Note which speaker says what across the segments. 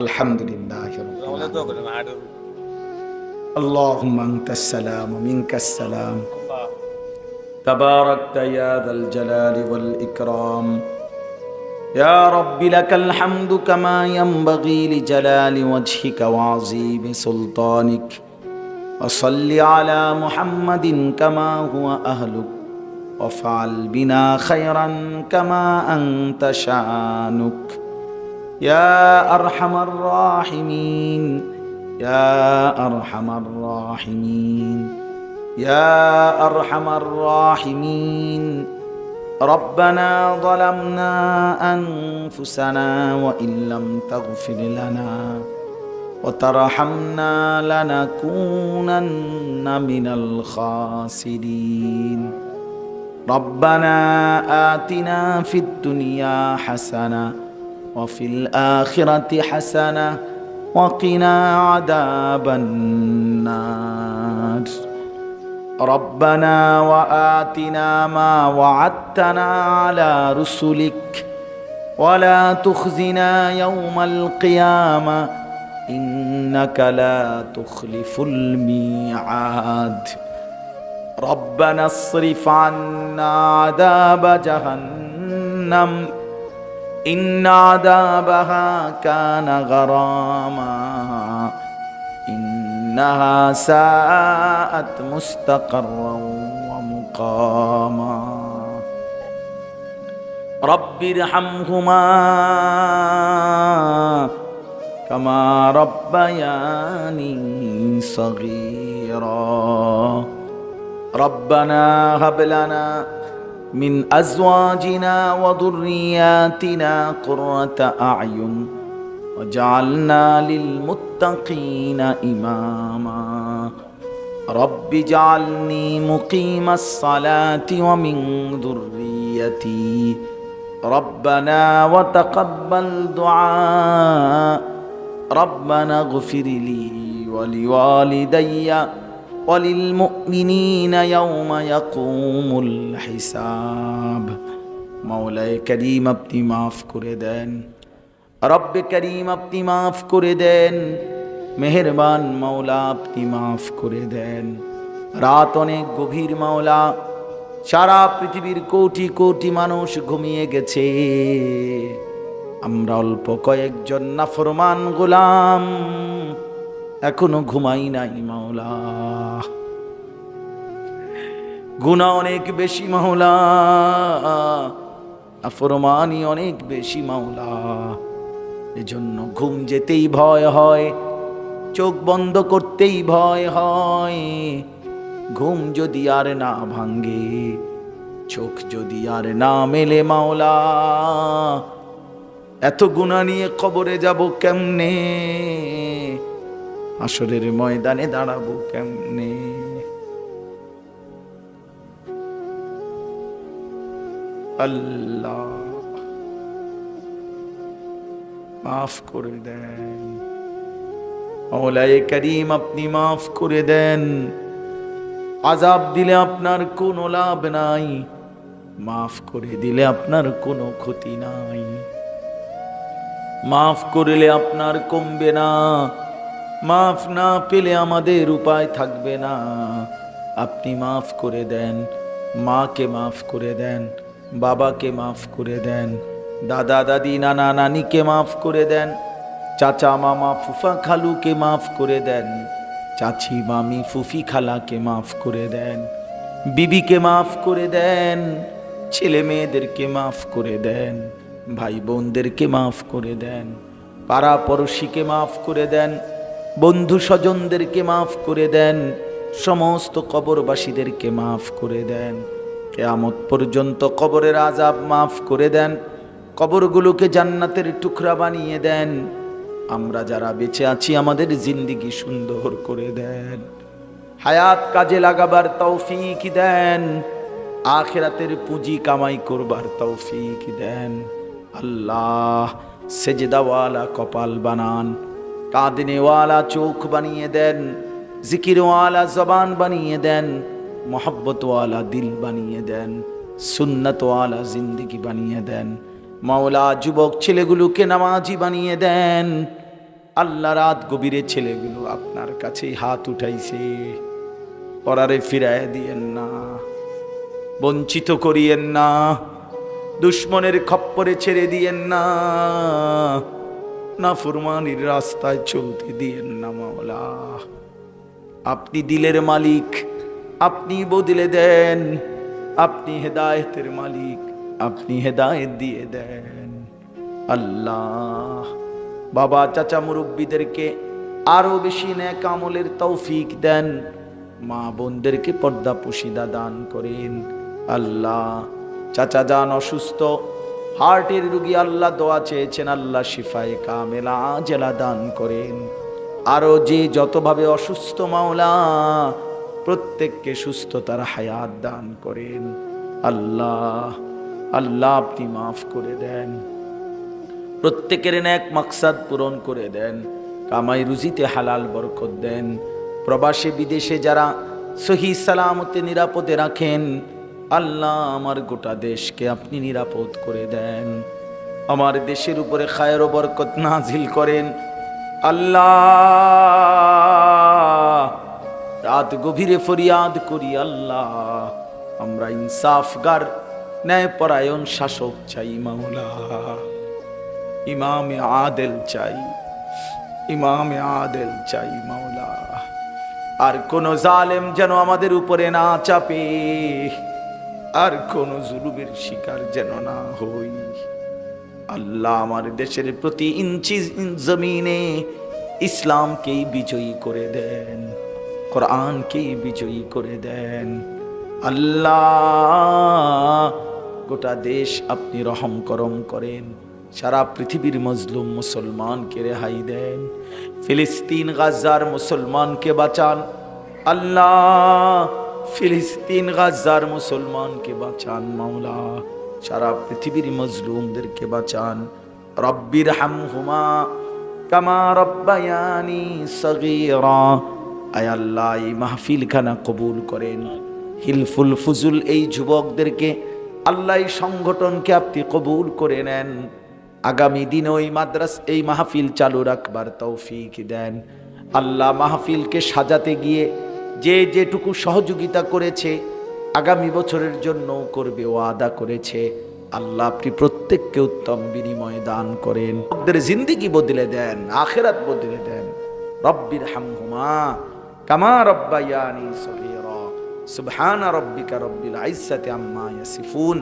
Speaker 1: আলহামদুলিল্লাহ রাব্বিল আলামিন। আল্লাহুম্মা আনতাস সালাম ওয়া মিনকাস সালাম তাবারাকতা ইয়া যাল জালালি ওয়াল ইকরাম ইয়া রাব্বি লাকাল হামদু কামা ইয়ানবাগি লিজালালি ওয়াজহিকা ওয়া আযীমি সুলতানিক ওয়া সাল্লি আলা মুহাম্মাদিন কামা হুয়া আহলুক ওয়া ফাআল বিনা খায়রান কামা আনতা শানুক ইয়া আরহামার রাহিমিন ইয়া আরহামার রাহিমিন ইয়া আরহামার রাহিমিন ربنا ظلمنا أنفسنا وإن لم تغفر لنا وترحمنا لنكونن من الخاسرين ربنا آتنا في الدنيا حسنة وفي الآخرة حسنة وقنا عذاب النار ربنا وآتنا ما وعدتنا على رسلك ولا تخزنا يوم القيامة إنك لا تخلف الميعاد ربنا اصرف عنا عذاب جهنم إن عذابها كان غراما إنها ساءت مستقرا ومقاما رب ارحمهما كما ربياني صغيرا ربنا هب لنا من أزواجنا وذرياتنا قرة أعين وجعلنا للمتقين إماما رب اجعلني مقيم الصلاة ومن ذريتي ربنا وتقبل دعاء ربنا اغفر لي ولوالدي وللمؤمنين يوم يقوم الحساب مولاي كريم আপনি মাফ করে দেন রব্বে করিম আপনি মাফ করে দেন মেহেরবান মাওলা আপনি মাফ করে দেন রাত অনেক গভীর মাওলা সারা পৃথিবীর কোটি কোটি মানুষ ঘুমিয়ে গেছে আমরা অল্প কয়েকজন নাফরমান গোলাম এখনো ঘুমাই নাই মাওলা গুনাহ অনেক বেশি মাওলা নাফরমানি অনেক বেশি মাওলা এজন্য ঘুম যেতেই ভয় হয় চোখ বন্ধ করতেই ভয় হয় ঘুম যদি আর না ভাঙ্গে চোখ যদি আর না মেলে মাওলা এত গুনাহ নিয়ে কবরে যাব কেমনে হাসরের ময়দানে দাঁড়াবো কেমনে আল্লাহ মাফ করে দেন মওলায়ে করিম আপনি মাফ করে দেন আযাব দিলে আপনার কোনো লাভ নাই মাফ করে দিলে আপনার কোনো ক্ষতি নাই মাফ করলে আপনার কমবে না মাফ না পেলে আমাদের উপায় থাকবে না আপনি মাফ করে দেন মাকে মাফ করে দেন বাবাকে মাফ করে দেন দাদা দাদি নানা নানিকে মাফ করে দেন চাচা মামা ফুফা খালুকে মাফ করে দেন চাচি মামি ফুফি খালাকে মাফ করে দেন বিবিকে মাফ করে দেন ছেলে মেয়েদেরকে মাফ করে দেন ভাই বোনদেরকে মাফ করে দেন পাড়া পড়শিকে মাফ করে দেন বন্ধু স্বজনদেরকে মাফ করে দেন সমস্ত কবরবাসীদেরকে মাফ করে দেন কিয়ামত পর্যন্ত কবরের আযাব মাফ করে দেন কবরগুলোকে জান্নাতের টুকরা বানিয়ে দেন আমরা যারা বেঁচে আছি আমাদের জিন্দেগি সুন্দর করে দেন হায়াত কাজে লাগাবার তৌফিক দেন আখিরাতের পুঁজি কামাই করবার তৌফিক দেন আল্লাহ সেজদাওয়ালা কপাল বানান কাঁদনেওয়ালা চোখ বানিয়ে দেন জিকিরওয়ালা জবান বানিয়ে দেন মোহব্বতওয়ালা দিল বানিয়ে দেন সুন্নতওয়ালা জিন্দগি বানিয়ে দেন। মাওলা যুবক ছেলেগুলোকে নামাজি বানিয়ে দেন। আল্লাহ রাত গভীরে ছেলেগুলো আপনার কাছে হাত উঠাইছে, ওরারে ফিরায় দিয়েন না, বঞ্চিত করিয়েন না, দুশ্মনের খপ্পরে ছেড়ে দিয়েন না, নাফরমানির রাস্তায় চলতে দিয়েন না মাওলা। আপনি দিলের মালিক, আপনি বদলে দেন, আপনি হেদায়েতের মালিক, আপনি হেদায়েত দিয়ে দেন আল্লাহ। বাবা চাচা মুরব্বীদেরকে আরো বেশি নেক আমলের তৌফিক দেন, মা বোনদেরকে পর্দা পুশিদা দান করেন আল্লাহ। চাচা যান অসুস্থ, হার্টের রোগী, আল্লাহ দোয়া চেয়েছেন, আল্লাহ শিফায়ে কামেলা আজেলা দান করেন। আরো যে যতভাবে অসুস্থ মাওলা, প্রত্যেককে সুস্থতার হায়াত দান করেন আল্লাহ। আল্লাহ আপনি মাফ করে দেন, প্রত্যেকের নেক মাকসাদ পূরণ করে দেন, কামাই রুজিতে হালাল বরকত দেন। প্রবাসে বিদেশে যারা সহি সালামতে নিরাপদে রাখেন, আল্লাহ আমার গোটা দেশকে আপনি নিরাপদ করে দেন, আমার দেশের উপরে খায়ের ও বরকত নাজিল করেন আল্লাহ। রাত গভীরে ফরিয়াদ করি আল্লাহ, আমরা ইনসাফগার ন্যায়পরায়ণ শাসক চাই মাওলা, ইমামে আদেল চাই, ইমামে আদেল চাই মাওলা। আর কোন জালেম যেন আমাদের উপরে না চাপে, আর কোন জুলুমের শিকার যেন না হই আল্লাহ। আমার দেশের প্রতি ইঞ্চি জমিনে ইসলামকেই বিজয়ী করে দেন, কোরআনকেই বিজয়ী করে দেন আল্লাহ। গোটা দেশ আপনি রহম করম করেন, সারা পৃথিবীর মজলুম মুসলমানকে রেহাই দেন। ফিলিস্তিন গাজার মুসলমানকে বাঁচান আল্লাহ, ফিলিস্তিন গাজার মুসলমানকে বাঁচান মাওলা, সারা পৃথিবীর মজলুমদেরকে বাঁচান। রব্বির হামহুমা কামা রব্বায়ানি সগীরা। আয় আল্লাহ এই মাহফিল খানা কবুল করেন, হিলফুল ফুজুল এই যুবকদেরকে আল্লাহ এই সংগঠনকে আপনি কবুল করে নেন। আগামী দিন ওই মাদ্রাস এই মাহফিল চালু রাখবার তৌফিক দেন আল্লাহ। মাহফিলকে সাজাতে গিয়ে যে যেটুকু সহযোগিতা করেছে, আগামী বছরের জন্য করবে ওয়াদা করেছে, আল্লাহ আপনি প্রত্যেককে উত্তম বিনিময় দান করেন, ওদের জিন্দেগি বদলে দেন, আখিরাত বদলে দেন। রব্বির হামহুমা কামা রব্বায়ানি সগীরা। সুবহান রাব্বিকা রব্বিল ইজ্জাতি আম্মা ইয়াসিফুন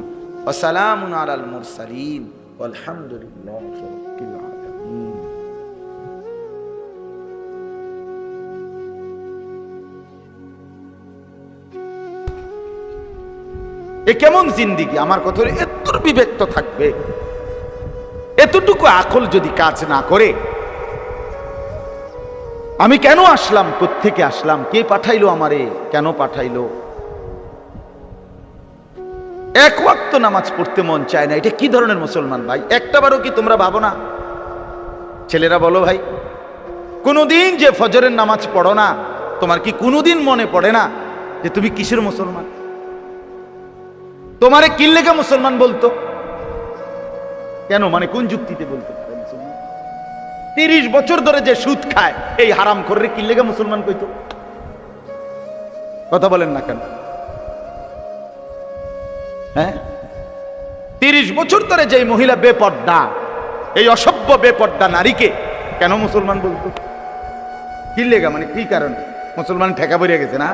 Speaker 1: ওয়া সালামুন আলাল মুরসালিন ওয়ালহামদুলিল্লাহি রাব্বিল আলামিন। এ কেমন জিন্দেগি? আমার কথা হলো এত বিবেক তো থাকবে, এতটুকু আকল যদি কাজ না করে, আমি কেন আসলাম, কোত্থেকে আসলাম, কে পাঠাইলো আমারে, কেন পাঠাইলো, এক ওয়াক্ত নামাজ পড়তে মন চায় না, এটা কি ধরনের মুসলমান ভাই? একটাবারও কি তোমরা ভাবো না? ছেলেরা বলো ভাই, কোনোদিন যে ফজরের নামাজ পড়ো না, তোমার কি কোনোদিন মনে পড়ে না যে তুমি কিসের মুসলমান? তোমারে কি লেগে মুসলমান বলতো? কেন, মানে কোন যুক্তিতে বলতে পারে মুসলমান? 30 বছর ধরে যে সুদ খায় এই হারাম করে কি লেগে মুসলমান কইতো? কথা বলেন না কেন? হ্যাঁ, 30 বছর ধরে যে মহিলা বেপর্দা, এই অসভ্য বেপর্দা নারীকে কেন মুসলমান বলতো? কি লেগা, মানে কি কারণ? মুসলমান ঠেকা পড়িয়া গেছে না,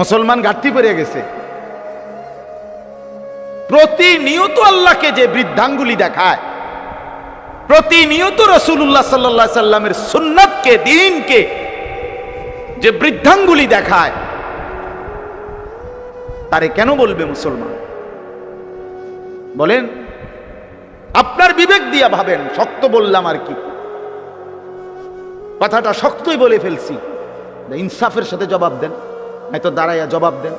Speaker 1: মুসলমান ঘাটতি পড়িয়া গেছে। প্রতিনিয়ত আল্লাহকে যে বৃদ্ধাঙ্গুলি দেখায়, প্রতিনিয়ত রাসূলুল্লাহ সাল্লাল্লাহু আলাইহি সাল্লামের সুন্নাতকে, দ্বীনকে যে বৃদ্ধাঙ্গুলি দেখায়, তারে কেন বলবে মুসলমান? বলেন, আপনার বিবেক দিয়া ভাবেন। শক্ত বললাম আর কি, কথাটা শক্তই বলে ফেলছি, ইনসাফের সাথে জবাব দেন, হয়তো দাঁড়াইয়া জবাব দেন,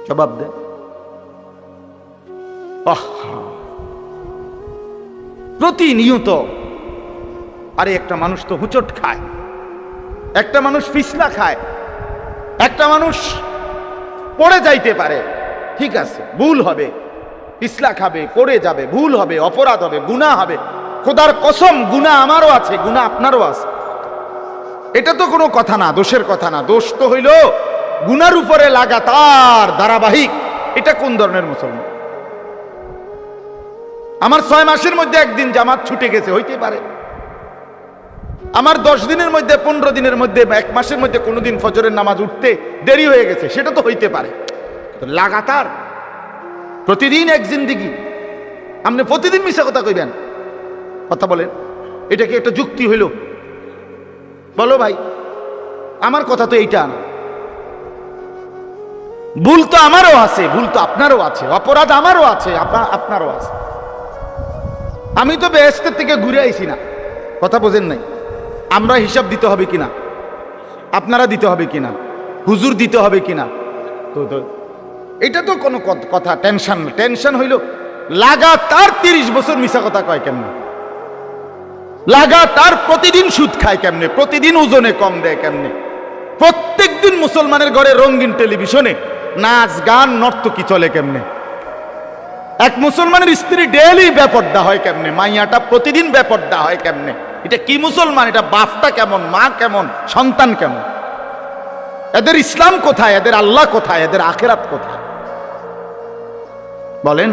Speaker 1: জবাব দেন। প্রতিনিয়ত, আরে একটা মানুষ তো হুচট খায়, একটা মানুষ পিছলা খায়, একটা মানুষ পড়ে যাইতে পারে, ঠিক আছে ভুল হবে,
Speaker 2: পিছলা খাবে, পড়ে যাবে, ভুল হবে, অপরাধ হবে, গুনাহ হবে। খোদার কসম, গুনাহ আমারও আছে, গুনাহ আপনারও আছে। এটা তো কোনো কথা না, দোষের কথা না। দোষ তো হইল গুনার উপরে লাগাতার ধারাবাহিক। এটা কোন ধরনের মুসলমান? আমার 6 মাসের মধ্যে একদিন জামাত ছুটে গেছে, হইতে পারে। আমার 10 দিনের মধ্যে, 15 দিনের মধ্যে, 1 মাসের মধ্যে কোনোদিন ফজরের নামাজ উঠতে দেরি হয়ে গেছে, সেটা তো হইতে পারে। লাগাতার প্রতিদিন এক জিন্দিগি, আপনি প্রতিদিন মিশা কথা কইবেন? কথা বলেন, এটা কি একটা যুক্তি হইল? বলো ভাই, আমার কথা তো এইটা না। ভুল তো আমারও আছে, ভুল তো আপনারও আছে, অপরাধ আমারও আছে, আপনারও আছে। আমি তো বেহেশতের থেকে ঘুরে আইছি না, কথা বোঝেন নাই? আমরা হিসাব দিতে হবে কিনা, আপনারা দিতে হবে কিনা, হুজুর দিতে হবে কিনা, তো এটা তো কোনো কথা টেনশন না। টেনশন হইল লাগাতার 30 বছর মিশা কথা কয় কেমনে, লাগাতার প্রতিদিন সুদ খায় কেমনে, প্রতিদিন ওজনে কম দেয় কেমনে, প্রত্যেক দিন মুসলমানের ঘরে রঙিন টেলিভিশনে নাচ গান নর্তকী চলে কেমনে, এক মুসলমানের স্ত্রী ডেইলি বেপর্দা হয় কেমনে, মাইয়াটা প্রতিদিন বেপর্দা হয় কেমনে। এটা কি মুসলমান? এটা বাপটা কেমন, মা কেমন, সন্তান কেমন? এদের ইসলাম কোথায়, এদের আল্লাহ কোথায়, এদের আখিরাত কোথায়? বলেন,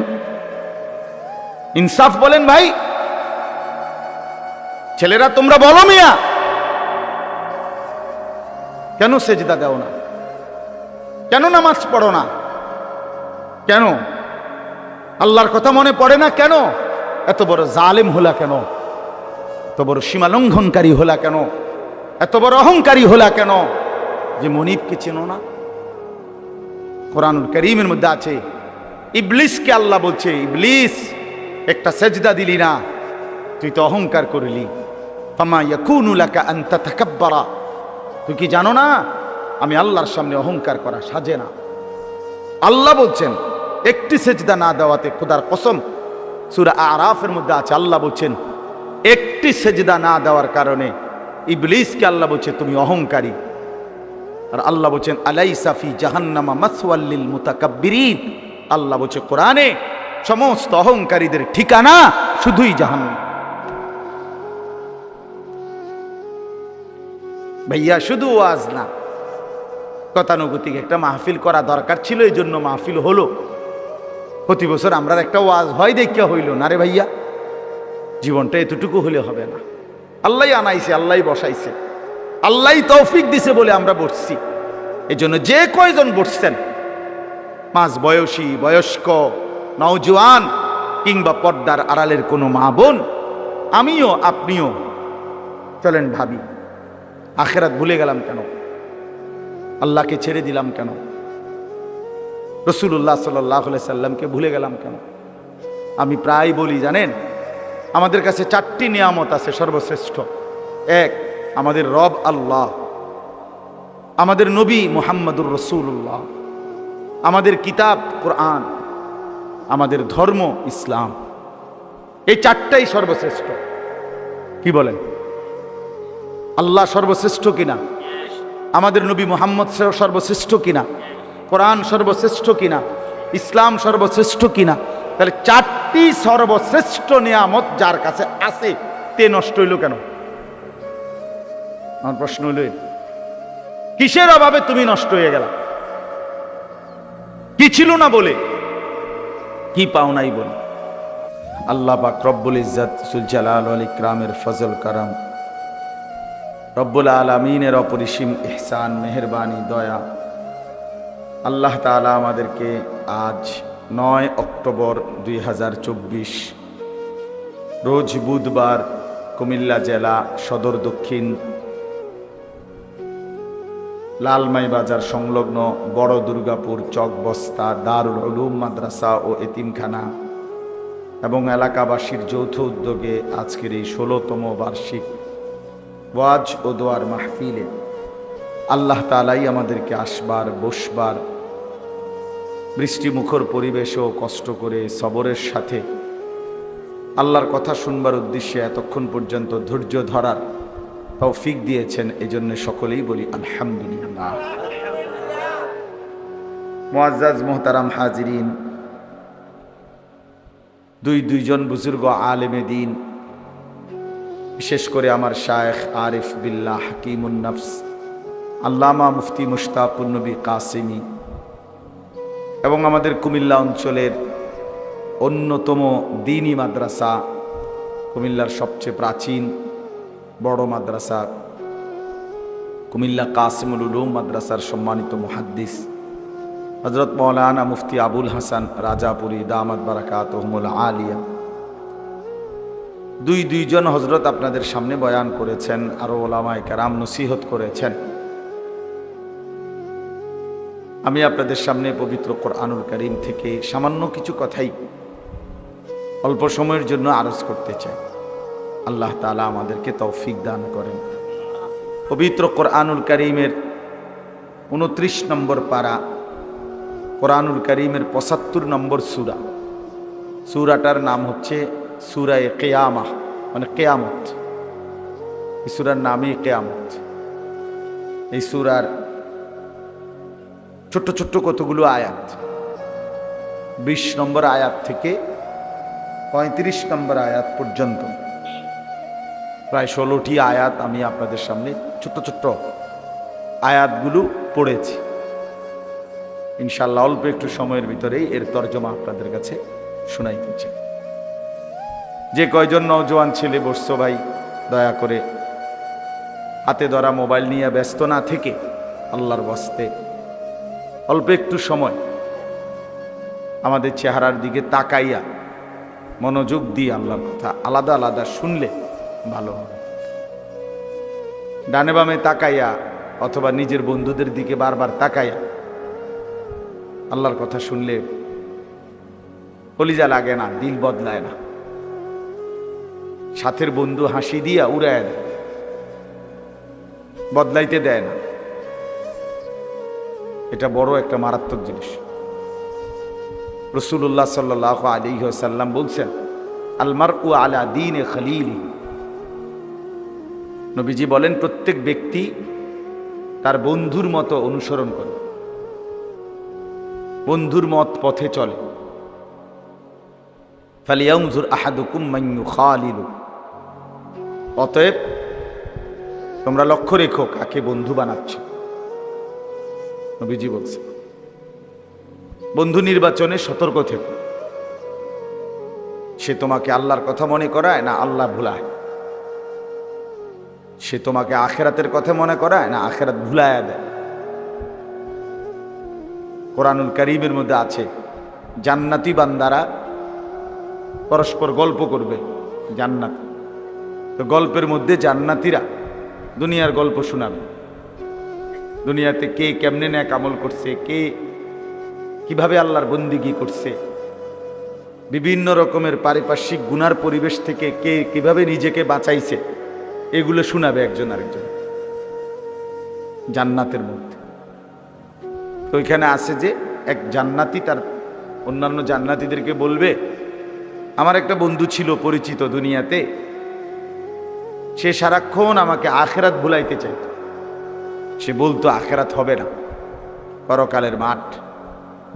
Speaker 2: ইনসাফ বলেন ভাই। ছেলেরা তোমরা বলো মিয়া, কেন সেজদা দাও না? কেন নামাজ পড়ো না? কেন আল্লাহর কথা মনে পড়ে না? কেন এত বড় জালেম হলা? কেন এত বড় সীমা লঙ্ঘনকারী হলা? কেন এত বড় অহংকারী হলা? কেন যে মনিবকে চেনো না? কোরআনুল কারীমের মধ্যে আছে, ইবলিসকে আল্লাহ বলছে, ইবলিস একটা সেজদা দিলি না, তুই তো অহংকার করলি। ফামা ইয়াকুনু লাকা আন তাতাকাব্বারা, তুই কি জানো না আমি আল্লাহর সামনে অহংকার করা সাজে না। আল্লাহ বলছেন একটি সেজদা না দেওয়াতে, খোদার কসম, সূরা আরাফের মধ্যে আছে, আল্লাহ বলছেন একটি সেজদা না দেওয়ার কারণে ইবলিসকে আল্লাহ বলছে তুমি অহংকারী। আর আল্লাহ বলছেন আলাইসা ফি জাহান্নামা মাসওয়াল লিল মুতাকাব্বিরিন, আল্লাহ বলছে কোরআনে সমস্ত অহংকারীদের ঠিকানা শুধুই জাহান্নাম। ভাইয়া শুধু ওয়াজ না, গতানুগতিক একটা মাহফিল করা দরকার ছিল, এই জন্য মাহফিল হলো। প্রতি বছর আমরা একটা ওয়াজ হয় দেখা হইল না রে ভাইয়া, জীবনটা এতটুকু হলে হবে না। আল্লাহ আনাইছে, আল্লাহ বসাইছে, আল্লাহ তৌফিক দিছে বলে আমরা বসছি। এই জন্য যে কয়জন বসছেন, মাঝ বয়সী, বয়স্ক, নওজোয়ান কিংবা পর্দার আড়ালের কোনো মা বোন, আমিও আপনিও চলেন ভাবি, আখিরাত ভুলে গেলাম কেন? আল্লাহকে ছেড়ে দিলাম কেন? রাসূলুল্লাহ সাল্লাল্লাহু আলাইহি সাল্লামকে ভুলে গেলাম কেন? আমি প্রায় বলি জানেন, আমাদের কাছে 4টি নিয়ামত আছে সর্বশ্রেষ্ঠ। এক, আমাদের রব আল্লাহ, আমাদের নবী মুহাম্মদুর রাসূলুল্লাহ, আমাদের কিতাব কোরআন, আমাদের ধর্ম ইসলাম। এই 4টাই সর্বশ্রেষ্ঠ। কি বলেন? আল্লাহ সর্বশ্রেষ্ঠ কিনা? আমাদের নবী মুহাম্মদ সর্বশ্রেষ্ঠ কিনা? কোরআন সর্বশ্রেষ্ঠ কিনা? ইসলাম সর্বশ্রেষ্ঠ কিনা? তাহলে 4টি সর্বশ্রেষ্ঠ নিয়ামত যার কাছে আছে, তে নষ্ট হইল কেন? আমার প্রশ্ন হইল, কিসের অভাবে তুমি নষ্ট হয়ে গেলা? কি ছিল না বলে, কি পাও নাই বলে? আল্লাহ পাক রব্বুল ইজ্জত যুল জালাল ওয়াল ইকরামের ফজল করম, রব্বুল আলামিনের অপরিসীম ইহসান, মেহেরবানি, দয়া, আল্লাহ তাআলা আমাদেরকে আজ 9 অক্টোবর 2024 রোজ বুধবার কুমিল্লা জেলা সদর দক্ষিণ লালমাই বাজার সংলগ্ন বড় দুর্গাপুর চকবস্তা দারুল উলুম মাদ্রাসা ও এতিমখানা এবং এলাকাবাসীর যৌথ উদ্যোগে আজকের এই 16তম বার্ষিক ওয়াজ ও দোয়ার মাহফিলে আল্লাহ তাআলাই আমাদেরকে আসবার, বসবার, বৃষ্টিমুখর পরিবেশও কষ্ট করে সবরের সাথে আল্লাহর কথা শুনবার উদ্দেশ্যে এতক্ষণ পর্যন্ত ধৈর্য ধরার তৌফিক দিয়েছেন। এজন্য সকলেই বলি আলহামদুলিল্লাহ। মুআজ্জাজ মুহতারাম হাজিরিন,
Speaker 1: দুইজন বুজুর্গ আলেমে দিন, বিশেষ করে আমার শায়েখ আরিফ বিল্লাহ হাকিমুন নফস আল্লামা মুফতি মুশতাকুন নবী কাসিমি এবং আমাদের কুমিল্লা অঞ্চলের অন্যতম দ্বীনি মাদ্রাসা, কুমিল্লার সবচেয়ে প্রাচীন বড় মাদ্রাসা কুমিল্লা কাসিমুল উলুম মাদ্রাসার সম্মানিত মুহাদ্দিস হযরত মাওলানা মুফতি আবুল হাসান রাজাপুরী দামাত বারাকাতুহুমুল আলিয়া দুইজন হযরত আপনাদের সামনে বয়ান করেছেন, আরো ওলামায়ে কেরাম নসিহত করেছেন। আমি আপনাদের সামনে পবিত্র কোরআনুল কারীম থেকে সামান্য কিছু কথাই অল্প সময়ের জন্য আরজ করতে চাই। আল্লাহ তাআলা আমাদেরকে তৌফিক দান করেন। পবিত্র কোরআনুল কারীমের 29 নম্বর পারা, কোরআনুল কারীমের 75 নম্বর সূরা, সূরাটার নাম হচ্ছে সূরায়ে কিয়ামাহ, মানে কিয়ামত। এই সূরার নামই কিয়ামত। এই সূরার ছোট্ট ছোট্ট কতগুলো আয়াত, 20 নম্বর আয়াত থেকে 35 নম্বর আয়াত পর্যন্ত প্রায় 16টি আয়াত আমি আপনাদের সামনে ছোট্ট ছোট্ট আয়াতগুলো পড়েছি। ইনশাআল্লাহ অল্প একটু সময়ের ভিতরেই এর তর্জমা আপনাদের কাছে শোনাইতে চাই। যে কয়জন নওজোয়ান ছেলে বসছো ভাই, দয়া করে হাতে ধরা মোবাইল নিয়ে ব্যস্ত না থেকে আল্লাহর ওয়াস্তে অল্প একটু সময় আমাদের চেহারার দিকে তাকাইয়া মনোযোগ দিয়ে আল্লাহর কথা আলাদা আলাদা শুনলে ভালো হবে। ডানে বামে তাকাইয়া অথবা নিজের বন্ধুদের দিকে বারবার তাকাইয়া আল্লাহর কথা শুনলে কলিজা লাগে না, দিল বদলায় না। সাথের বন্ধু হাসি দিয়া উড়ায় দেয়, বদলাইতে দেয় না। এটা বড় একটা মারাত্মক জিনিস। রাসূলুল্লাহ সাল্লাল্লাহু আলাইহি ওয়াসাল্লাম বলছেন, আল মারউ আলা দীনে খলিলি। নবীজি বলেন, প্রত্যেক ব্যক্তি তার বন্ধুর মতো অনুসরণ করে, বন্ধুর মত পথে চলে। ফালিয়ানজুর আহাদুকুম মান ইউখালিলু। অতএব তোমরা লক্ষ্য রেখো কাকে বন্ধু বানাচ্ছ। নবীজি বলছে, বন্ধু নির্বাচনে সতর্ক থেকো। সে তোমাকে আল্লাহর কথা মনে করায় না আল্লাহ ভুলায়, সে তোমাকে আখেরাতের কথা মনে করায় না আখেরাত ভুলায় দেয়। কোরআনুল কারীমের মধ্যে আছে, জান্নাতি বান্দারা পরস্পর গল্প করবে জান্নাত। তো গল্পের মধ্যে জান্নাতীরা দুনিয়ার গল্প শোনাবে, দুনিয়াতে কে কেমনে নেক আমল করছে, কে কিভাবে আল্লাহর বন্দিগি করছে, বিভিন্ন রকমের পারিপার্শ্বিক গুনার পরিবেশ থেকে কে কিভাবে নিজেকে বাঁচাইছে, এগুলো শোনাবে একজন আরেকজন জান্নাতের মধ্যে। তো ওইখানে আছে যে এক জান্নাতি তার অন্যান্য জান্নাতীদেরকে বলবে, আমার একটা বন্ধু ছিল পরিচিত দুনিয়াতে, সে সারাক্ষণ আমাকে আখেরাত ভুলাইতে চাইত। সে বলতো আখেরাত হবে না, পরকালের মাঠ,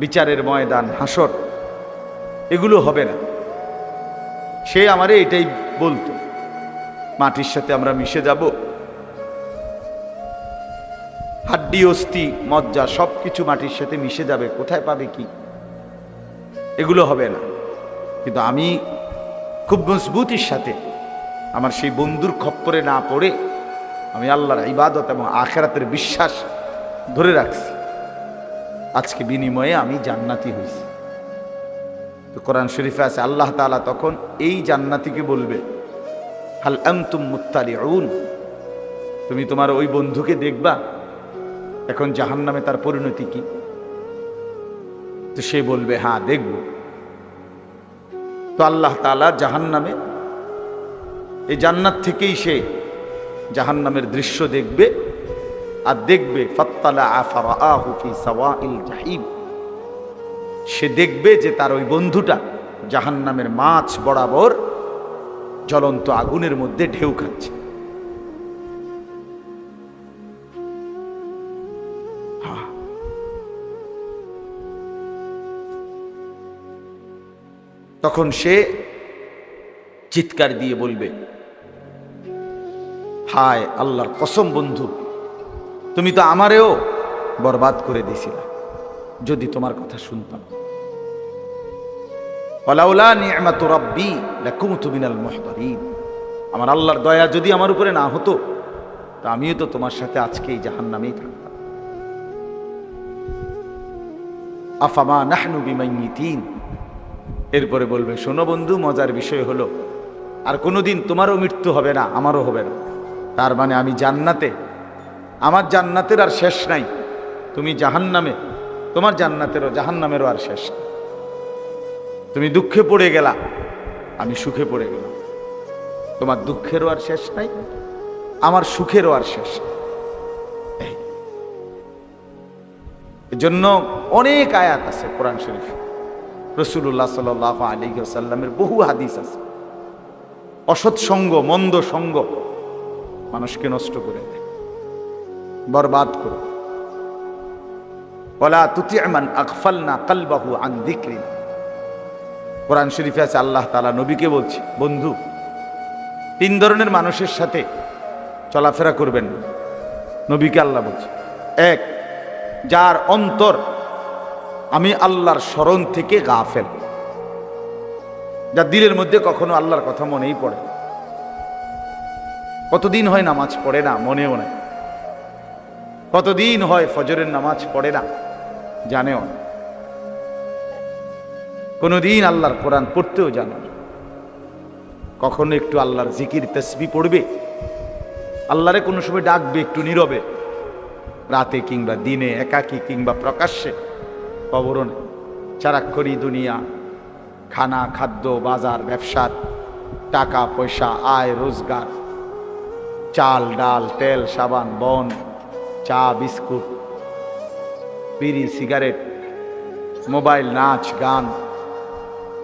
Speaker 1: বিচারের ময়দান, হাসর, এগুলো হবে না। সে আমারে এটাই বলতো, মাটির সাথে আমরা মিশে যাব, হাড্ডি অস্থি মজ্জা সবকিছু মাটির সাথে মিশে যাবে, কোথায় পাবে কি, এগুলো হবে না। কিন্তু আমি খুব মজবুতির সাথে আমার সেই বন্ধুর খপ্পরে না পড়ে আমি আল্লাহর ইবাদত এবং আখেরাতের বিশ্বাস ধরে রাখছি। আজকে বিনিময়ে আমি জান্নাতি হয়েছি। তো কোরআন শরীফে আছে, আল্লাহ তাআলা তখন এই জান্নাতীকে বলবে, হাল আনতুম মুত্তালিউন, তুমি তোমার ওই বন্ধুকে দেখবা এখন জাহান্নামে তার পরিণতি কি? তো সে বলবে, হ্যাঁ দেখব। তো আল্লাহ তাআলা জাহান্নামে, এই জান্নাত থেকেই সে জাহান্নামের দৃশ্য দেখবে, আর দেখবে ফাত্তালা ফারাআহু ফি সাওয়াইল জাহিম, সে দেখবে যে তার ওই বন্ধুটা জাহান্নামের মাছ বরাবর জ্বলন্ত আগুনের মধ্যে ঢেউ খাচ্ছে। তো তখন সে চিৎকার দিয়ে বলবে, হায় আল্লাহর কসম বন্ধু, তুমি তো আমারেও বরবাদ করে দিয়েছিলে যদি তোমার কথা শুনতাম। ওয়ালাউলা নি'মাতু রাব্বি লাকুনতু মিনাল মুহতারিন, আমার আল্লাহর দয়া যদি আমার উপরে না হতো তা আমিও তো তোমার সাথে আজকে এই জাহান্নামেই থাকতাম। আফামা নাহনু বিমাইয়িতিন, এরপরে বলবে, শোনো বন্ধু, মজার বিষয় হলো আর কোনোদিন তোমারও মৃত্যু হবে না, আমারও হবে না। তার মানে আমি জান্নাতে, আমার জান্নাতের আর শেষ নাই, তুমি জাহান্নামে, তোমার জাহান্নামেরও আর শেষ নাই। তুমি দুঃখে পড়ে গেলা, আমি সুখে পড়ে গেলাম, তোমার দুঃখেরও আর শেষ নাই, আমার সুখেরও আর শেষ নাই। এজন্য অনেক আয়াত আছে কোরআন শরীফ, রাসূলুল্লাহ সাল্লাল্লাহু আলাইহি ওয়াসাল্লামের বহু হাদিস আছে। অসৎ সঙ্গ, মন্দ সঙ্গ মানুষকে নষ্ট করে দেয়, বরবাদ করে। ওয়ালা তুতি' মান আগফালনা কলবাহু আন যিকরিনা, কোরআন শরীফে আছে, আল্লাহ তাআলা নবীকে বলছে, বন্ধু 3 ধরনের মানুষের সাথে চলাফেরা করবেন না। নবীকে আল্লাহ বলছে, 1, যার অন্তর আমি আল্লাহর স্মরণ থেকে গাফেল, যার দিলের মধ্যে কখনো আল্লাহর কথা মনেই পড়ে না। কতদিন হয় নামাজ পড়ে না, মনেও নাই। কতদিন হয় ফজরের নামাজ পড়ে না, জানেও না। কোনদিন আল্লাহর কোরআন পড়তেও জানে না। কখনো একটু আল্লাহর জিকির তাসবিহ পড়বে, আল্লাহরে কোনো সময় ডাকবে একটু নীরবে, রাতে কিংবা দিনে, একাকী কিংবা প্রকাশ্যে, খবরও নেই। সারাক্ষণই দুনিয়া, খানা, খাদ্য, বাজার, ব্যবসার, টাকা পয়সা, আয় রোজগার, চাল ডাল, তেল, সাবান, বন, চা, বিস্কুট, বিড়ি, সিগারেট, মোবাইল, নাচ গান,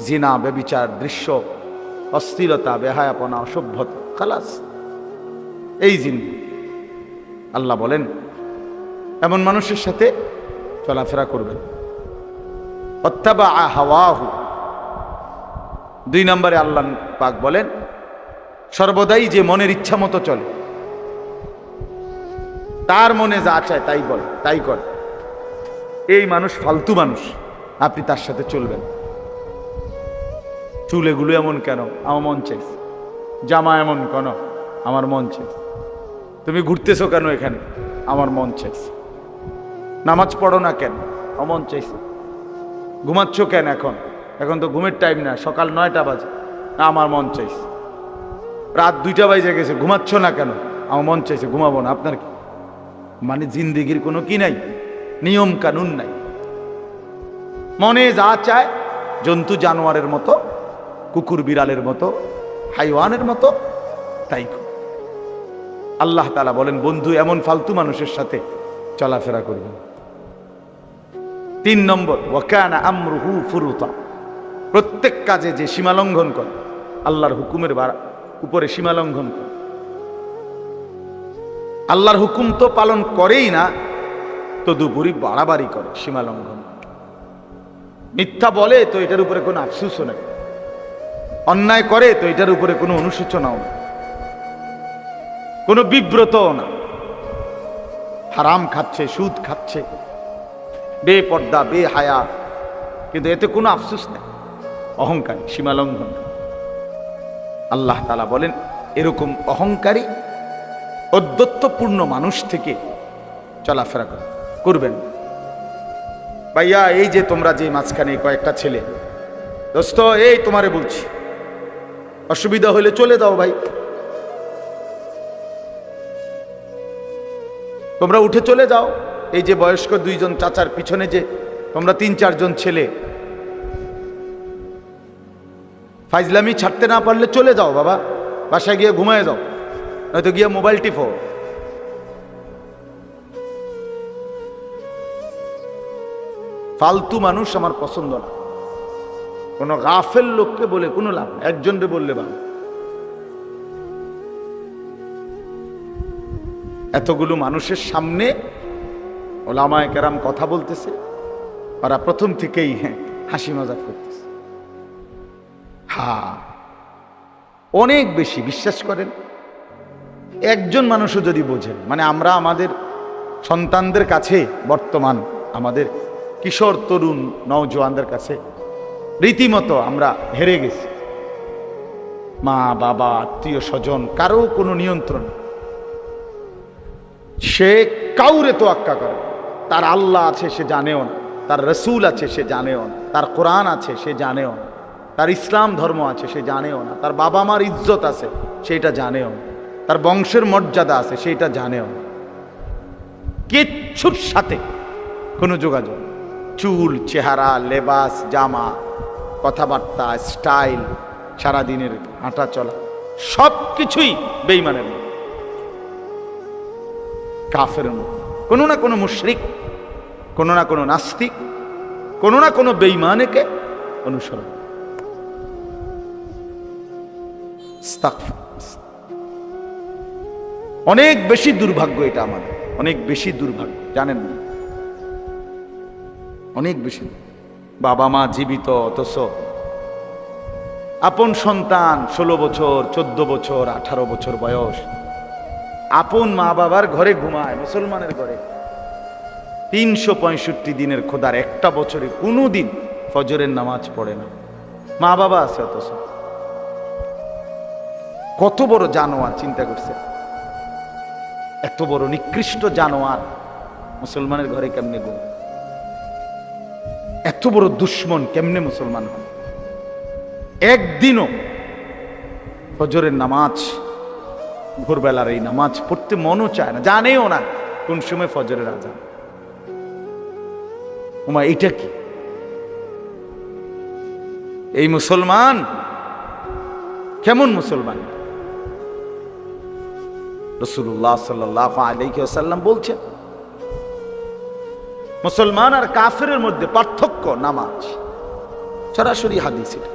Speaker 1: জিনা, ব্যভিচার, দৃশ্য, অশ্লীলতা, বেহায়াপনা, অসভ্যতা, খালাস, এই জিনিস। আল্লাহ বলেন এমন মানুষের সাথে চলাফেরা করবেন। ওয়াত্তাবা হাওয়াহু, 2 নম্বরে আল্লাহ পাক বলেন সর্বদাই যে মনের ইচ্ছা মতো চলে, তার মনে যা চায় তাই বলে, তাই করে, এই মানুষ ফালতু মানুষ, আপনি তার সাথে চলবেন। চুল এগুলো এমন কেন, আমার মন চাইছে। জামা এমন কেন, আমার মন চাইছে। তুমি ঘুরতেছো কেন এখানে, আমার মন চাইছে। নামাজ পড়ো না কেন, আমার মন চাইছে। ঘুমাচ্ছ কেন এখন, এখন তো ঘুমের টাইম না, সকাল 9টা বাজে, আমার মন চাইছে। রাত 2টা বাজে গেছে, ঘুমাচ্ছ না কেন, আমার মন চাইছে, ঘুমাবো না। আপনার কি মানে জিন্দেগির কোনো কি নাই, নিয়ম কানুন নাই। মনে যা চায়, জন্তু জানোয়ারের মতো, কুকুর বিড়ালের মতো, হাইওয়ানের মতো তাই। আল্লাহ তাআলা বলেন বন্ধু এমন ফালতু মানুষের সাথে চলাফেরা করবেন। 3 নম্বর, ওয়াকানা আমরুহু ফুরুতা, প্রত্যেক কাজে যে সীমালঙ্ঘন করে, আল্লাহর হুকুমের উপরে সীমালঙ্ঘন করে। আল্লাহর হুকুম তো পালন করেই না, তদুপরি বাড়াবাড়ি করে, সীমালঙ্ঘন। মিথ্যা বলে তো এটার উপরে কোনো আফসোসও নেই, অন্যায় করে তো এটার উপরে কোনো অনুশোচনাও নেই, কোনো বিব্রতও না। হারাম খাচ্ছে, সুদ খাচ্ছে, বেপর্দা, বেহায়া, কিন্তু এতে কোনো আফসোস নেই, অহংকারী, সীমালঙ্ঘন। আল্লাহ তাআলা বলেন এরকম অহংকারী, অদ্যত্বপূর্ণ মানুষ থেকে চলাফেরা করবেন। ভাইয়া, এই যে তোমরা যে মাঝখানে কয়েকটা ছেলে, দোস্ত, এই তোমারে বলছি, অসুবিধা হলে চলে যাও ভাই, তোমরা উঠে চলে যাও। এই যে বয়স্ক 2 জন চাচার পিছনে যে তোমরা 3-4 জন ছেলে, ফাইজলামি ছাড়তে না পারলে চলে যাও বাবা, বাসায় গিয়ে ঘুমায় যাও, নয়তো গিয়ে মোবাইল টিপো। ফালতু মানুষ আমার পছন্দ না। কোনো গাফেল লোককে বলে কোনো লাভ, একজনকে বললে ভালো। এতগুলো মানুষের সামনে ওলামায়ে কেরাম কথা বলতেছে, ওরা প্রথম থেকেই হাসি মজাক করতেছে।
Speaker 2: হ্যাঁ, অনেক বেশি। বিশ্বাস করেন, একজন মানুষও যদি বোঝেন, মানে আমরা আমাদের সন্তানদের কাছে, বর্তমান আমাদের কিশোর তরুণ নওজোয়ানদের কাছে রীতিমতো আমরা হেরে গেছি। মা বাবা আত্মীয় স্বজন কারো কোনো নিয়ন্ত্রণ, সে কাউরে তোয়াক্কা করে। তার আল্লাহ আছে সে জানেও না, তার রসুল আছে সে জানেও না, তার কোরআন আছে সে জানেও না, তার ইসলাম ধর্ম আছে সে জানেও না, তার বাবা মার ইজ্জত আছে সেটা জানেও না, তার বংশের মর্যাদা আছে সেটা জানেও না। কিচ্ছুর সাথে কোনো যোগাযোগ, চুল, চেহারা, লেবাস, জামা, কথাবার্তা, স্টাইল, সারাদিনের হাঁটা চলা, সব কিছুই বেঈমানের মতো, কাফেরের মতো। কোনো না কোনো মুশরিক, কোনো না কোনো নাস্তিক, কোনো না কোনো বেঈমানকে অনুসরণ। অনেক বেশি দুর্ভাগ্য এটা আমাদের, অনেক বেশি দুর্ভাগ্য, জানেন না? অনেক বেশি। বাবা মা জীবিত, অথচ আপন সন্তান 16 বছর, 14 বছর, 18 বছর বয়স, আপন মা বাবার ঘরে ঘুমায়, মুসলমানের ঘরে। 365 দিনের খোদার একটা বছরে কোনো দিন ফজরের নামাজ পড়ে না, মা বাবা আছে অথচ। কত বড় জানোয়ার, চিন্তা করছে? এত বড় নিকৃষ্ট জানোয়ার মুসলমানের ঘরে কেমনে গো? এত বড় দুশ্মন কেমনে মুসলমান হয়? একদিনও ফজরের নামাজ, ভোরবেলার এই নামাজ পড়তে মনও চায় না, জানেও না কোন সময় ফজরের আজান। ওমা, এটা কি? এই মুসলমান কেমন মুসলমান? রাসূলুল্লাহ সাল্লাল্লাহু আলাইহি ওয়াসাল্লাম বলছেন, মুসলমান আর কাফেরের মধ্যে পার্থক্য নামাজ। সরাসরি হাদিস এটা।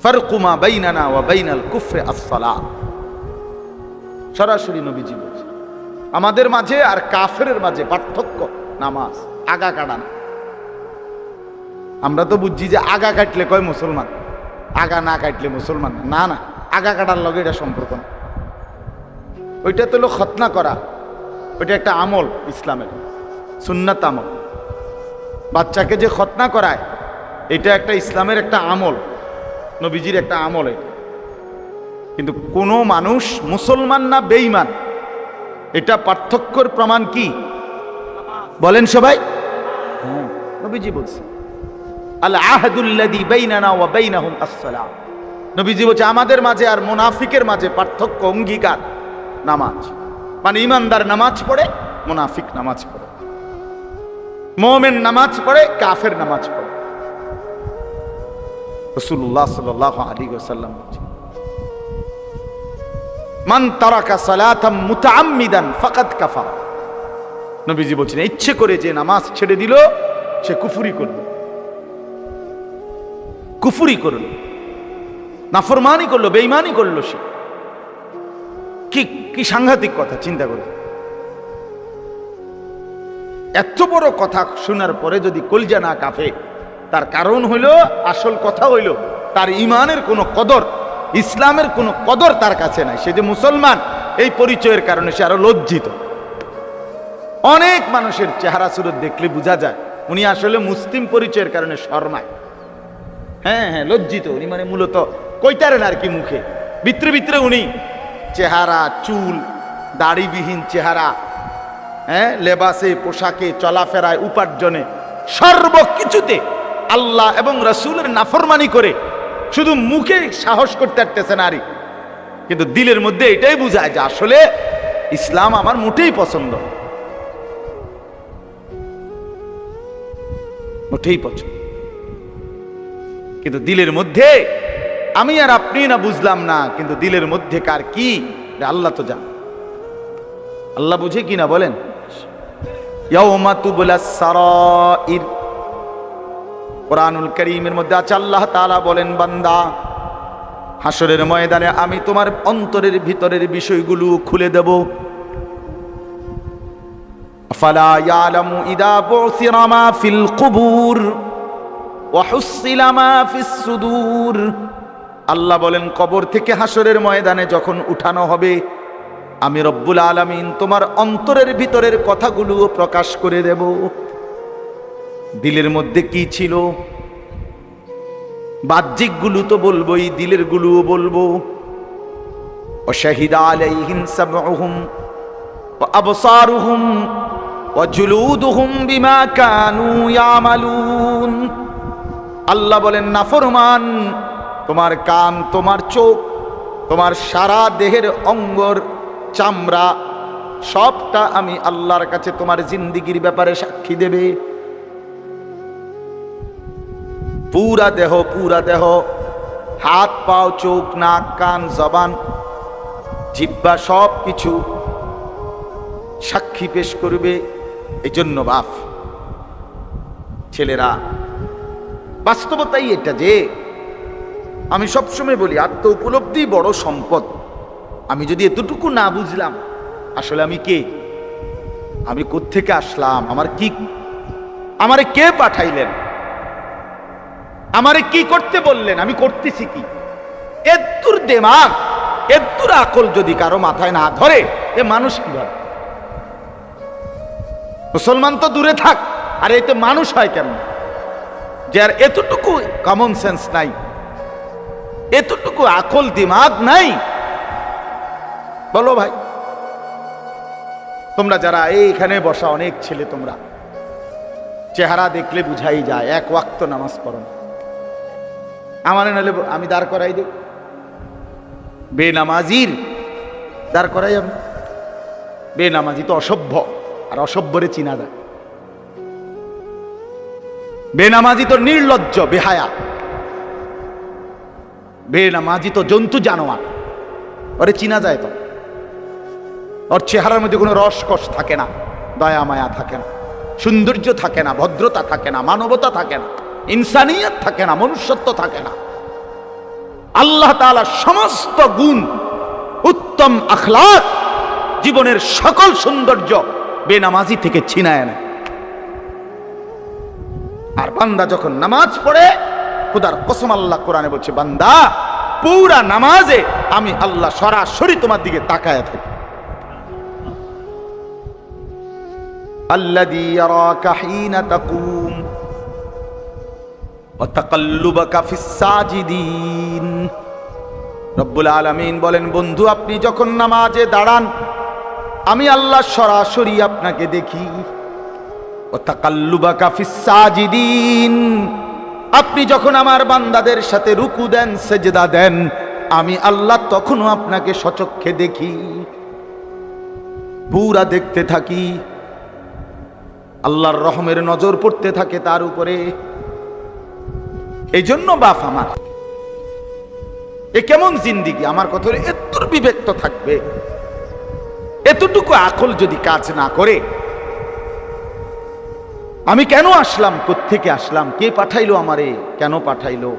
Speaker 2: ফারকু মা বাইনানা ওয়া বাইনাল কুফরি আস-সালাত। সরাসরি নবীজি বলছেন, আমাদের মাঝে আর কাফেরের মাঝে পার্থক্য নামাজ। আগা কাটা না। আমরা তো বুঝছি যে আগা কাটলে কয় মুসলমান, আগা না কাটলে মুসলমান না। না, আগা কাটার লগে এটা সম্পর্ক না। ওইটা তো হলো খতনা করা, ওইটা একটা আমল, ইসলামের সুন্নাত আমল। বাচ্চাকে যে খতনা করায়, এটা একটা ইসলামের একটা আমল, নবীজির একটা আমল এটা। কিন্তু কোনো মানুষ মুসলমান না বেঈমান, এটা পার্থক্যর প্রমাণ কি বলেন সবাই? নবীজি বলছে, আল আহদুল্লাযী বাইনানা ওয়া বাইনাহুম আস-সালাত। নবীজি বলছে, আমাদের মাঝে আর মুনাফিকের মাঝে পার্থক্য, অঙ্গীকার নামাজ। মানে ইমানদার নামাজ পড়ে, মুনাফিক নামাজ পড়ে। মুমিন নামাজ পড়ে, কাফের নামাজ পড়ে। রাসূলুল্লাহ সাল্লাল্লাহু আলাইহি ওয়াসাল্লাম বলেছেন, মান তারাকা সালাতাম মুতাআম্মিদান ফাকাদ কাফারা। নবীজি বলছেন, ইচ্ছে করে যে নামাজ ছেড়ে দিল সে কুফরি করল, কুফরি করল, নাফরমানি করলো, বেঈমানি করলো। সে কি সাংঘাতিক কথা, চিন্তা করো। এত বড় কথা শোনার পরে যদি কলজা না কাঁপে, তার কারণ হইল, আসল কথা হইল তার ইমানের কোনো কদর, ইসলামের কোনো কদর তার কাছে নাই। সে যে মুসলমান এই পরিচয়ের কারণে সে আরো লজ্জিত। অনেক মানুষের চেহারা সুরত দেখলে বোঝা যায় উনি আসলে মুসলিম পরিচয়ের কারণে শর্মায়। হ্যাঁ হ্যাঁ, লজ্জিত উনি, মানে মূলত কইতারেন আর কি মুখে, ভিতরে ভিতরে উনি চেহারা, চুল, দাড়িবিহীন চেহারা, হ্যাঁ, লেবাসে, পোশাকে, চলাফেরায়, উপার্জনে, সর্বকিছুতে আল্লাহ এবং রাসূলের নাফরমানি করে শুধু মুখে সাহস করতে পারতেছে নারী, কিন্তু দিলের মধ্যে এটাই বুঝায় যে আসলে ইসলাম আমার মোটেই পছন্দ, মোটেই পছন্দ। কিন্তু দিলের মধ্যে আমি আর আপনি না বুঝলাম না, কিন্তু দিলের মধ্যে কার কি আল্লাহ তো জান। আল্লাহ বুঝে কি না বলেন? ইয়াউমা তুবলাস সারাইর, কোরআনুল কারীমের মধ্যে আছে আল্লাহ তাআলা বলেন, বান্দা হাসরের ময়দানে আমি তোমার অন্তরের ভিতরের বিষয়গুলো খুলে দেব। ফালা ইয়ালামু ইদা বুসিরা মা ফিল কুবুর, ওয়া হুসসিলা মা ফিস সুদূর। আল্লাহ বলেন কবর থেকে হাসরের ময়দানে যখন উঠানো হবে, আমি রব্বুল আলামিন তোমার অন্তরের ভিতরের কথাগুলো প্রকাশ করে দেব। দিলের মধ্যে কি ছিল, বাহ্যিক গুলো তো বলবোই, দিলের গুলোও বলবো। وشهد عليهم سمعهم وأبصارهم وجلودهم بما كانوا يعملون। আল্লাহ বলেন নাফরমান, তোমার কান, তোমার চোখ, তোমার সারা দেহের অঙ্গর চামড়া সবটা আমি আল্লাহর কাছে তোমার জিন্দিগির ব্যাপারে সাক্ষী দেবে। পুরা দেহ, হাত পাও, চোখ, নাক, কান, জবান, জিহ্বা সব কিছু সাক্ষী পেশ করবে। এই জন্য বাপ ছেলেরা, বাস্তবতাই এটা যে আমি সবসময় বলি আত্ম উপলব্ধি বড় সম্পদ। আমি যদি এতটুকু না বুঝলাম আসলে আমি কে, আমি কোত্থেকে আসলাম, আমারে কে পাঠাইলেন, আমারে কি করতে বললেন, আমি করতেছি কি, এত্তুর দেমাগ, এত্তুর আকল যদি কারো মাথায় না ধরে, এ মানুষ কিভাবে? মুসলমান তো দূরে থাক, আর এতে মানুষ হয় কেন? যার এতটুকু কমন সেন্স নাই, এতটুকু আকল দিমাগ নাই, বলো ভাই। তোমরা যারা এইখানে বসা অনেক ছেলে, তোমরা চেহারা দেখলে বুঝাই যায় এক ওয়াক্ত নামাজ পড়ো না। আমার নাহলে আমি দাঁড় করাই দেব, বেনামাজির দাঁড় করাই আমি। বেনামাজি তো অসভ্য, আর অসভ্যরে চিনা যায়। বেনামাজি তো নির্লজ্জ, বেহায়া। বেনামাজি তো জন্তু জানোয়ার, ওরে চিনা যায় তো। ওর চেহারার মধ্যে কোনো রসকস থাকে না, দয়া মায়া থাকে না, সৌন্দর্য থাকে না, ভদ্রতা থাকে না, মানবতা থাকে না, ইনসানিয়ত থাকে না, মনুষ্যত্ব থাকে না। আল্লাহ তাআলা সমস্ত গুণ, উত্তম আখলাক, জীবনের সকল সৌন্দর্য বেনামাজি থেকে ছিনায় নেয়। আর বান্দা যখন নামাজ পড়ে, খোদার কসম আল্লাহ কোরআনে বলছে, বান্দা পুরা নামাজে আমি আল্লাহ সরাসরি তোমার দিকে তাকায় থাকি। আল্লাযী ইয়ারাকা হিনা তাকুম ওয়া তাকাল্লুবাকা ফিস সাজিদিন। রব্বুল আলামিন বলেন, বন্ধু আপনি যখন নামাজে দাঁড়ান, আমি আল্লাহ সরাসরি আপনাকে দেখি। ওয়া তাকাল্লুবাকা ফিস সাজিদিন, আপনি যখন আমার বান্দাদের সাথে রুকু দেন, সেজদা দেন, আমি আল্লাহ তখনও আপনাকে সচক্ষে দেখি, পুরা দেখতে থাকি। আল্লাহর রহমের নজর পড়তে থাকে তার উপরে। এই জন্য বাপ আমার, এ কেমন জিন্দিগি? আমার কথা এত বিবেক তো থাকবে, এতটুকু আকল যদি কাজ না করে, আমি কেন আসলাম, কোত্থেকে আসলাম, কে পাঠাইলো আমারে, কেন পাঠাইলো?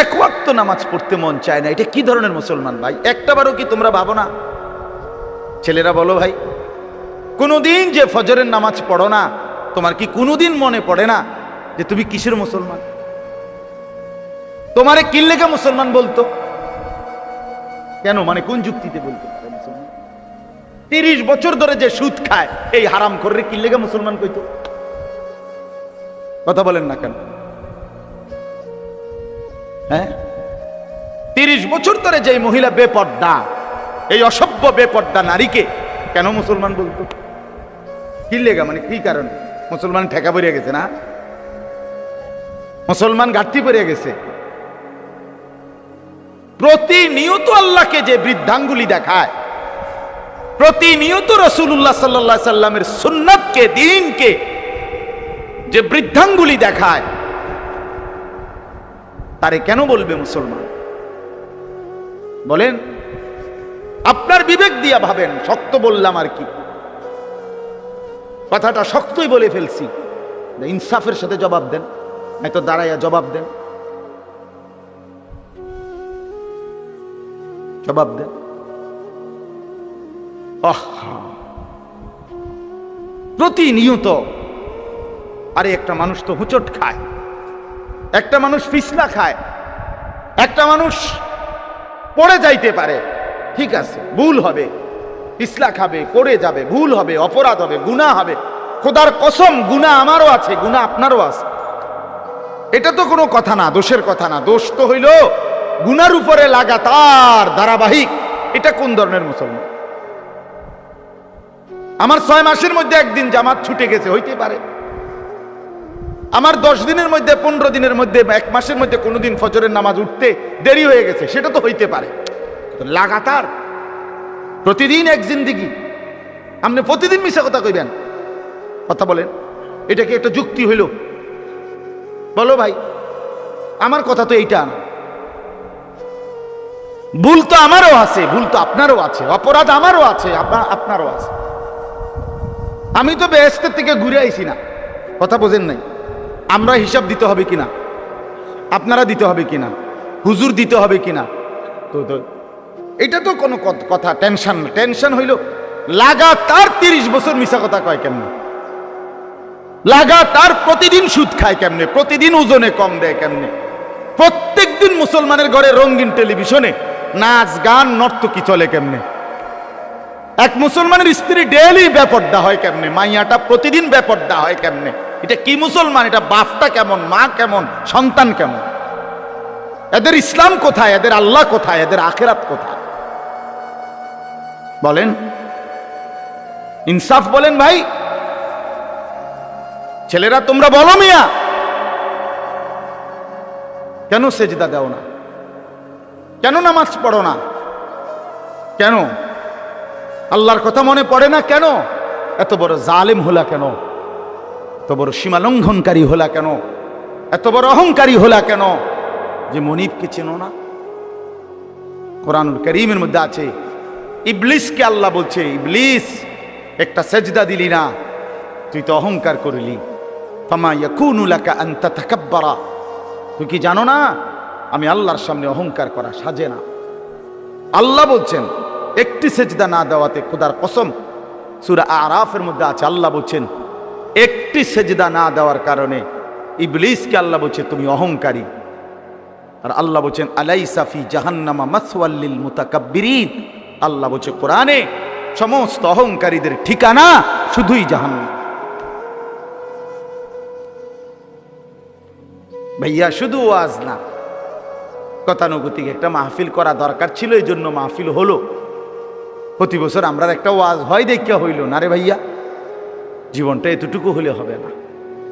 Speaker 2: এক ওয়াক্ত নামাজ পড়তে মন চায় না, এটা কি ধরনের মুসলমান ভাই? একটাবারও কি তোমরা ভাবো না? ছেলেরা বলো ভাই, কোনোদিন যে ফজরের নামাজ পড়ো না, তোমার কি কোনোদিন মনে পড়ে না যে তুমি কিসের মুসলমান? তোমারে কি লেগে মুসলমান বলতো? কেন, মানে কোন যুক্তিতে বলতো মুসলমান? 30 বছর ধরে যে সুদ খায়, এই হারাম করে কি লেগে মুসলমান কইতো? কথা বলেন না কেন? হ্যাঁ, 30 বছর ধরে যে মহিলা বেপর্দা, এই অসভ্য বেপর্দা নারীকে কেন মুসলমান বলতো? কি লেগা, মানে কি কারণ? মুসলমান ঠেকা পড়িয়া গেছে না, মুসলমান ঘাটতি পড়িয়া গেছে। প্রতিনিয়ত আল্লাহকে যে বৃদ্ধাঙ্গুলি দেখায়, প্রতিনিয়ত রাসূলুল্লাহ সাল্লাল্লাহু আলাইহি সাল্লামের সুন্নাতকে, দ্বীনকে যে বৃদ্ধাঙ্গুলি দেখায়, তারে কেন বলবে মুসলমান? বলেন, আপনার বিবেক দিয়া ভাবেন। শক্ত বললাম আর কি, কথাটা শক্তই বলে ফেলছি, ইনসাফের সাথে জবাব দেন, নয়তো দাঁড়াইয়া জবাব দেন, জবাব দেন। প্রতিনিয়ত আরে একটা মানুষ তো হুচট খায়, একটা মানুষ ফিসলা খায়, একটা মানুষ পড়ে যাইতে পারে, ঠিক আছে, ভুল হবে, ফিসলা খাবে, পড়ে যাবে, ভুল হবে, অপরাধ হবে, গুনাহ হবে। খোদার কসম, গুনাহ আমারও আছে, গুনাহ আপনারও আছে। এটা তো কোনো কথা না, দোষের কথা না। দোষ তো হইল গুনার উপরে লাগাতার ধারাবাহিক। এটা কোন ধরনের মুসলমান? আমার 6 মাসের মধ্যে একদিন জামাত ছুটে গেছে, হইতে পারে। আমার 10 দিনের মধ্যে, 15 দিনের মধ্যে, 1 মাসের মধ্যে কোনোদিন ফজরের নামাজ উঠতে দেরি হয়ে গেছে, সেটা তো হইতে পারে। লাগাতার প্রতিদিন এক জিন্দিগি, আপনি প্রতিদিন মিশা কথা কইবেন? কথা বলেন, এটা কি একটা যুক্তি হইল? বলো ভাই, আমার কথা তো এইটা না। ভুল তো আমারও আছে, ভুল তো আপনারও আছে, অপরাধ আমারও আছে, আপনারও আছে। আমি তো বেহেশতের থেকে ঘুরে আইছি না, কথা বোঝেন নাই? আমরা হিসাব দিতে হবে কিনা, আপনারা দিতে হবে কিনা, হুজুর দিতে হবে কিনা, তো এটা তো কোনো কথা টেনশন না। টেনশন হইল লাগাতার 30 বছর মিশা কথা কয় কেমনে, লাগাতার প্রতিদিন সুদ খায় কেমনে, প্রতিদিন ওজনে কম দেয় কেমনে, প্রত্যেক দিন মুসলমানের ঘরে রঙিন টেলিভিশনে নাচ গান নর্তকী চলে কেমনে, এক মুসলমানের স্ত্রী ডেইলি বেপর্দা হয় কেমনে, মাইয়াটা প্রতিদিন বেপর্দা হয় কেমনে। এটা কি মুসলমান? এটা বাপটা কেমন, মা কেমন, সন্তান কেমন? এদের ইসলাম কোথায়, এদের আল্লাহ কোথায়, এদের আখিরাত কোথায়? বলেন, ইনসাফ বলেন ভাই। ছেলেরা তোমরা বলো মিয়া, কেন সেজদা দাও না? কেন নামাজ পড়ো না? কেন আল্লাহর কথা মনে পড়ে না? কেন এত বড় জালেম হলা? কেন এত বড় সীমা লঙ্ঘনকারী হলা? কেন এত বড় অহংকারী হলা? কেন যে মনিবকে চেনো না? কোরআনুল কারীমের মধ্যে আছে, ইবলিসকে আল্লাহ বলছে, ইবলিস একটা সেজদা দিলি না, তুই তো অহংকার করলি। ফামা ইয়াকুনু লাকা আন তাতাকাব্বারা, তুই কি জানো না আমি আল্লাহর সামনে অহংকার করা সাজে না। আল্লাহ বলছেন একটি সেজদা না দেওয়াতে, খোদার কসম, সূরা আরাফের মধ্যে আছে, আল্লাহ বলছেন একটি সেজদা না দেওয়ার কারণে ইবলিসকে আল্লাহ বলছে তুমি অহংকারী। আর আল্লাহ বলছেন আলাইসা ফি জাহান্নামা মাসওয়াল লিল মুতাকাব্বিরিন, আল্লাহ বলছে কোরআনে সমস্ত অহংকারীদের ঠিকানা শুধুই জাহান্নাম। ভাইয়া শুধু ওয়াজ না, গতানুগতিক একটা মাহফিল করা দরকার ছিল, এই জন্য মাহফিল হলো। প্রতি বছর আমরা একটা ওয়াজ হয় দেখিয়া হইল না রে ভাইয়া, জীবনটা এতটুকু হলে হবে না।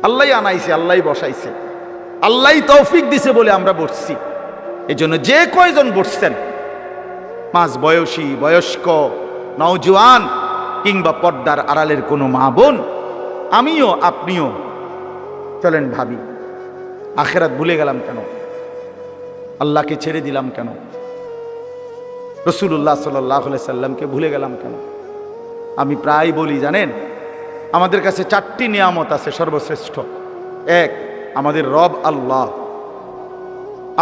Speaker 2: আল্লাহ আনাইছে, আল্লাহ বসাইছে, আল্লাহ তৌফিক দিছে বলে আমরা বসছি। এই জন্য যে কয়জন বসছেন, মাঝ বয়সী, বয়স্ক, নওজোয়ান কিংবা পর্দার আড়ালের কোনো মা বোন, আমিও আপনিও চলেন ভাবি, আখেরাত ভুলে গেলাম কেন? আল্লাহকে ছেড়ে দিলাম কেন? রাসূলুল্লাহ সাল্লাল্লাহু আলাইহি সাল্লামকে ভুলে গেলাম কেন? আমি প্রায় বলি জানেন, আমাদের কাছে 4টি নিয়ামত আছে সর্বশ্রেষ্ঠ। এক, আমাদের রব আল্লাহ,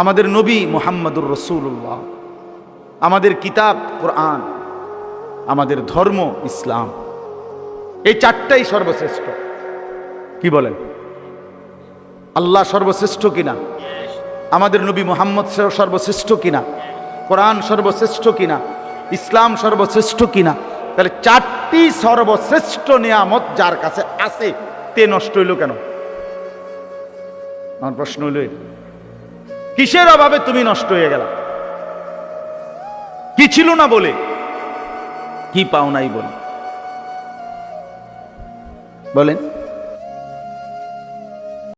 Speaker 2: আমাদের নবী মুহাম্মদুর রাসূলুল্লাহ, আমাদের কিতাব কোরআন, আমাদের ধর্ম ইসলাম। এই 4টাই সর্বশ্রেষ্ঠ। কি বলেন? আল্লাহ সর্বশ্রেষ্ঠ কিনা? আমাদের নবী মুহাম্মদ সর্বশ্রেষ্ঠ কিনা? কোরআন সর্বশ্রেষ্ঠ কিনা? ইসলাম সর্বশ্রেষ্ঠ কিনা? তাহলে 4টি সর্বশ্রেষ্ঠ নিয়ামত যার কাছে আছে, তে নষ্ট হইল কেন? আমার প্রশ্ন হইল, কিসের অভাবে তুমি নষ্ট হয়ে গেল? কি ছিল না বলে? কি পাও নাই বলে? বলেন।